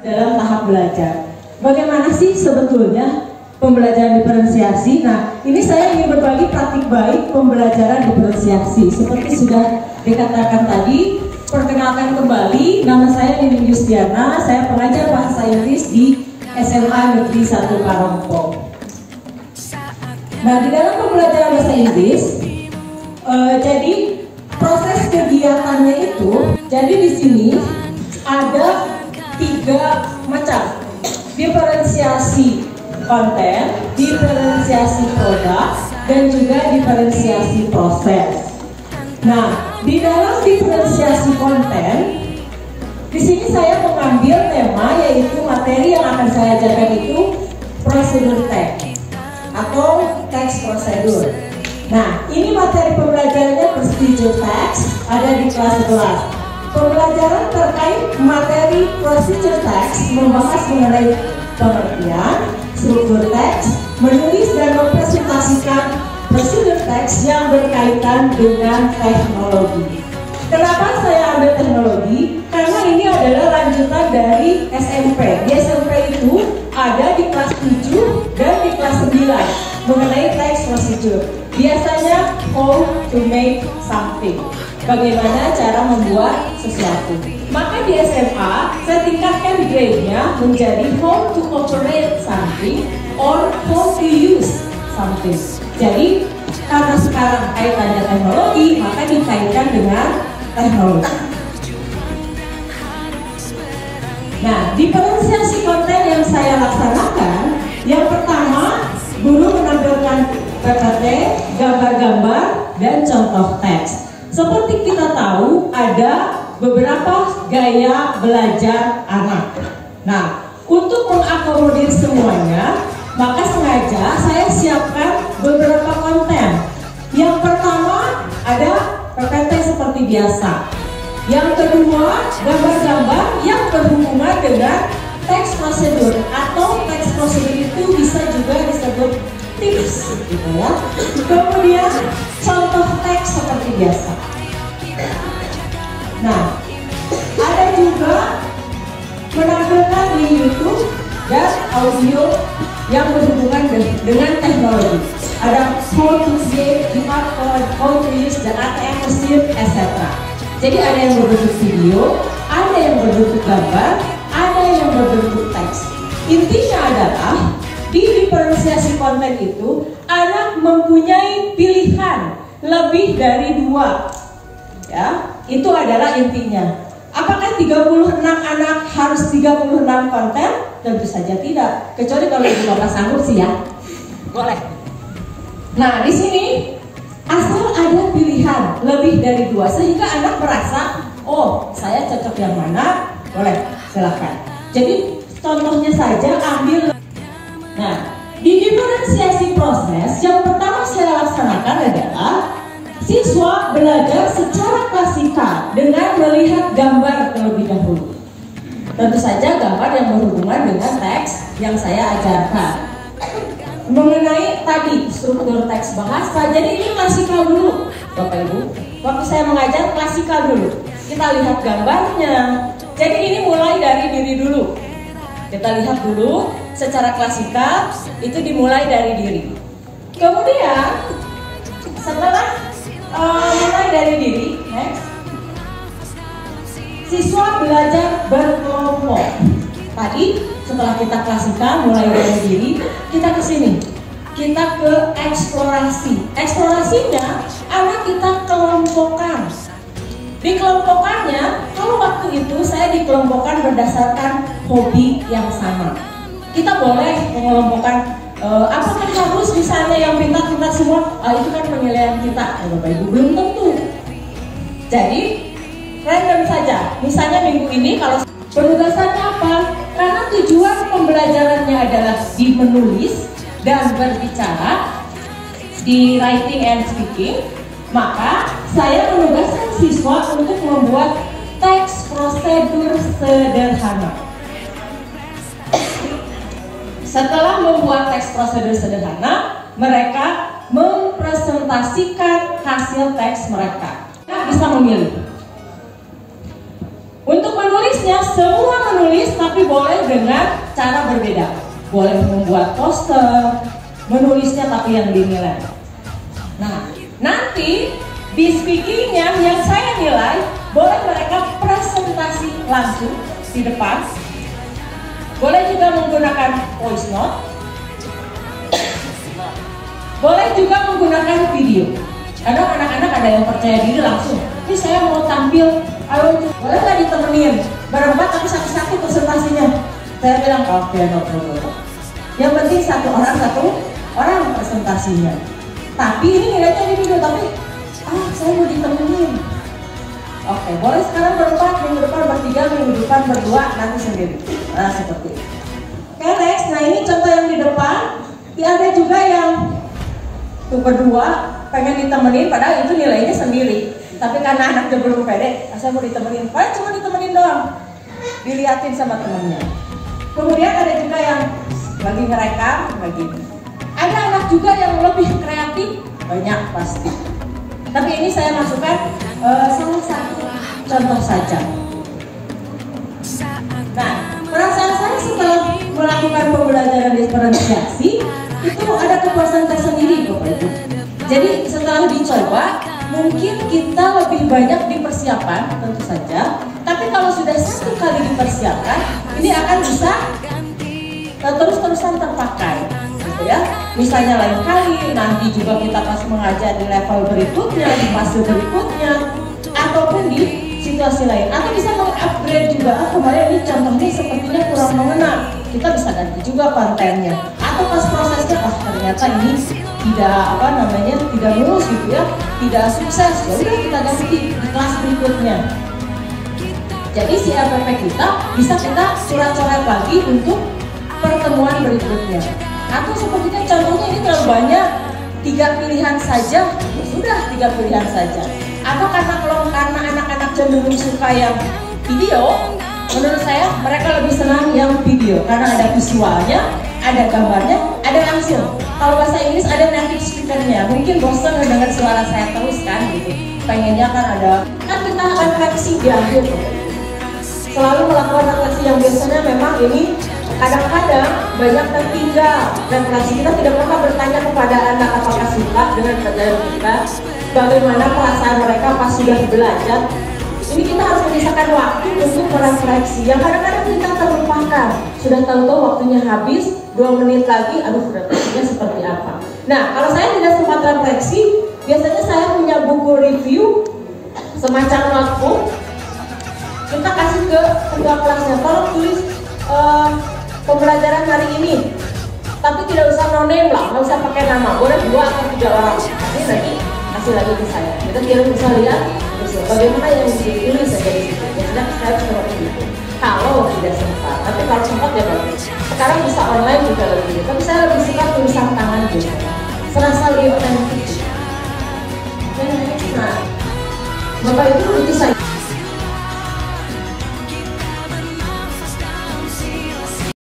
dalam tahap belajar. Bagaimana sih sebetulnya pembelajaran diferensiasi? Nah, ini saya ingin berbagi praktik baik pembelajaran diferensiasi. Seperti sudah dikatakan tadi, perkenalkan kembali, nama saya Nining Yustiana, saya pengajar bahasa Inggris di SMA Negeri 1 Parongpong. Nah, di dalam pembelajaran bahasa Inggris, jadi proses kegiatannya itu, jadi di sini ada 3 macam: diferensiasi konten, diferensiasi produk, dan juga diferensiasi proses. Nah, di dalam diferensiasi konten, di sini saya mengambil tema, yaitu materi yang akan saya ajarkan itu prosedur text atau text prosedur. Nah, ini materi pembelajarannya procedure text, ada di kelas 11. Pembelajaran terkait materi procedure text membahas mengenai pengertian, struktur teks, menulis dan mempresentasikan prosedur teks yang berkaitan dengan teknologi. Kenapa saya ambil teknologi? Karena ini adalah lanjutan dari SMP. Di SMP itu ada di kelas 7 dan di kelas 9 mengenai text procedure. Biasanya how to make something, bagaimana cara membuat sesuatu. Maka di SMA saya tingkatkan grade-nya menjadi how to operate something or how to use something. Jadi karena sekarang kaitannya teknologi, maka dikaitkan dengan teknologi. Nah, diferensiasi konten yang saya laksanakan, yang pertama, guru menampilkan PPT, gambar-gambar, dan contoh teks. Seperti kita tahu, ada beberapa gaya belajar anak. Nah, untuk mengakomodir semuanya, maka sengaja saya siapkan beberapa konten. Yang pertama ada PPT seperti biasa. Yang kedua, gambar-gambar yang berhubungan dengan teks prosedur, atau teks prosedur itu bisa juga disebut tips, gitu ya. Kemudian contoh teks seperti biasa. Nah, ada juga menampilkan link YouTube dan audio yang berhubungan dengan teknologi. Ada how to create QR code, how to use the ATM machine, etc. Jadi ada yang berbentuk video, ada yang berbentuk gambar, ada yang berbentuk teks. Intinya adalah di diferensiasi konten itu anak mempunyai pilihan lebih dari 2. Ya, itu adalah intinya. Apakah 36 anak harus 36 konten? Tentu saja tidak. Kecuali kalau ibu bapak sanggup sih ya. Boleh. Nah, di sini asal ada pilihan lebih dari 2 sehingga anak merasa, oh, saya cocok yang mana? Boleh, silakan. Jadi contohnya saja ambil. Nah, di diferensiasi proses yang pertama saya laksanakan adalah siswa belajar secara klasikal dengan melihat gambar terlebih dahulu. Tentu saja gambar yang berhubungan dengan teks yang saya ajarkan. Mengenai tadi struktur teks bahasa, jadi ini klasikal dulu, Bapak Ibu. Waktu saya mengajar klasikal dulu, kita lihat gambarnya. Jadi ini mulai dari diri dulu. Kita lihat dulu secara klasikal, itu dimulai dari diri. Kemudian setelah mulai dari diri, next, siswa belajar berkelompok. Tadi setelah kita klasikal mulai dari diri, kita ke sini, kita ke eksplorasi. Eksplorasinya anak kita kelompokkan. Dikelompokkannya, kalau waktu itu saya dikelompokkan berdasarkan hobi yang sama. Kita boleh mengelompokkan. Apakah harus misalnya yang pintar-pintar semua? Itu kan penilaian kita, Bapak Ibu, belum tentu. Jadi random saja. Misalnya minggu ini kalau penugasannya apa? Karena tujuan pembelajarannya adalah di menulis dan berbicara, di writing and speaking, maka saya menugaskan siswa untuk membuat teks prosedur sederhana. Setelah membuat teks prosedur sederhana, mereka mempresentasikan hasil teks mereka. Kita bisa memilih. Untuk menulis menulisnya semua menulis, tapi boleh dengan cara berbeda. Boleh membuat poster, menulisnya tapi yang dinilai. Nah, nanti di speakingnya yang saya nilai, boleh mereka presentasi langsung di depan. Boleh juga menggunakan voice note. Boleh juga menggunakan video. Kadang anak-anak ada yang percaya diri langsung. Ini saya mau tampil, boleh nggak ditemenin? Berempat tapi satu-satu presentasinya. Saya bilang oke, no. Yang penting satu orang presentasinya. Tapi ini nilainya di video, tapi saya mau ditemenin. Oke, boleh sekarang berempat, minggu depan bertiga, minggu depan berdua, nanti sendiri. Nah, seperti itu. Oke, next. Nah, ini contoh yang di depan. Ada juga yang tuh berdua pengen ditemenin, padahal itu nilainya sendiri. Tapi karena anaknya belum pede, saya mau ditemenin. Padahal cuma ditemenin doang. Diliatin sama temennya. Kemudian ada juga yang lagi ngerekam, begini. Ada anak juga yang lebih kreatif, banyak pasti. Tapi ini saya masukkan salah satu contoh saja. Nah, perasaan saya setelah melakukan pembelajaran diferensiasi itu ada kepuasan tersendiri, Bapak Ibu. Jadi setelah dicoba, mungkin kita lebih banyak dipersiapkan, tentu saja. Tapi kalau sudah satu kali dipersiapkan, ini akan bisa terus-terusan terpakai, gitu ya. Misalnya lain kali, nanti juga kita pas mengajar di level berikutnya, di fase berikutnya, ataupun di situasi lain. Atau bisa mengupgrade juga. Kemarin ini contohnya sepertinya kurang mengena, kita bisa ganti juga kontennya. Atau pas prosesnya, ternyata ini tidak mulus gitu ya, tidak sukses. Ya udah kita ganti di kelas berikutnya. Jadi si RPP kita bisa kita coret-coret lagi untuk pertemuan berikutnya. Atau sepertinya contohnya ini terlalu banyak, 3 pilihan saja, ya sudah 3 pilihan saja. Atau karena anak-anak cenderung suka yang video, menurut saya mereka lebih senang yang video karena ada visualnya, ada gambarnya, ada langsung. Kalau bahasa Inggris ada native speakernya, mungkin bosan mendengar suara saya terus kan gitu. Pengennya kan kita akan refleksi di akhir. Selalu melakukan refleksi yang biasanya memang ini kadang-kadang banyak tertinggal. Refleksi kita tidak pernah bertanya kepada anak apakah suka dengan pelajaran kita, bagaimana perasaan mereka pas sudah belajar. Ini kita harus memisahkan waktu untuk merefleksi. Yang kadang-kadang kita terlupakan. Sudah tahu-tahu waktunya habis, 2 menit lagi, refleksinya seperti apa. Nah, kalau saya tidak sempat refleksi, biasanya saya punya buku review, semacam notebook. Kita kasih ke ketua kelasnya, tolong tulis pembelajaran hari ini. Tapi tidak usah no name lah, nggak usah pakai nama. Boleh 2 atau 3 orang. Ini nanti kasih lagi ke saya. Kita bisa lihat bagaimana yang ditulis saja di situ. Biasanya saya seperti itu. Kalau tidak sempat, tapi kalau sempat ya bagus. Sekarang bisa online juga lebih. Tapi saya lebih